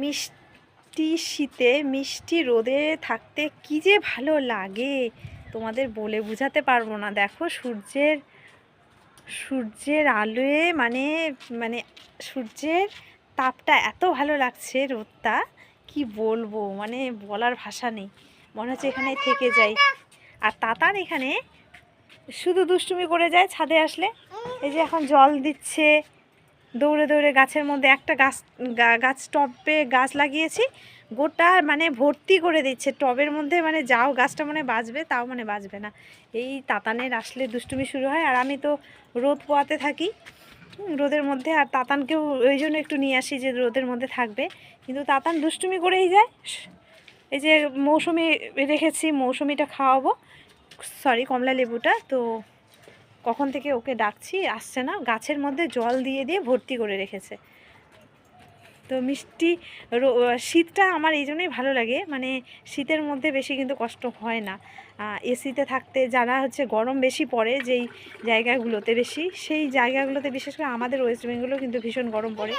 মিষ্টি শীতে মিষ্টি রোদে থাকতে কি যে ভালো লাগে তোমাদের বলে বোঝাতে পারবো না। দেখো সূর্যের আলোয় মানে মানে সূর্যের তাপটা এত ভালো লাগছে, রোদটা কি বলবো, মানে বলার ভাষা নেই। মনে হচ্ছে এখানে থেকে যাই। আর তাতান এখানে শুধু দুষ্টুমি করে যায় ছাদে আসলে। এই যে এখন জল দিচ্ছে দৌড়ে দৌড়ে গাছের মধ্যে। একটা গাছ টবে গাছ লাগিয়েছি, গোটা মানে ভর্তি করে দিচ্ছে টবের মধ্যে। মানে যাও গাছটা মানে বাঁচবে, তাও মানে বাঁচবে না। এই তাতানের আসলে দুষ্টুমি শুরু হয়। আর আমি তো রোদ পোয়াতে থাকি রোদের মধ্যে, আর তাতানকেও ওই জন্য একটু নিয়ে আসি যে রোদের মধ্যে থাকবে। কিন্তু তাতান দুষ্টুমি করেই যায়। এই যে মৌসুমি রেখেছি, মৌসুমিটা খাওয়াবো, সরি কমলা লেবুটা। তো কখন থেকে ওকে ডাকছি, আসছে না। গাছের মধ্যে জল দিয়ে দিয়ে ভর্তি করে রেখেছে। তো মিষ্টি শীতটা আমার এই জন্যই ভালো লাগে, মানে শীতের মধ্যে বেশি কিন্তু কষ্ট হয় না। এসিতে থাকতে যারা হচ্ছে গরম বেশি পড়ে যেই জায়গাগুলোতে বেশি, সেই জায়গাগুলোতে বিশেষ করে আমাদের ওয়েস্ট বেঙ্গলেও কিন্তু ভীষণ গরম পড়ে।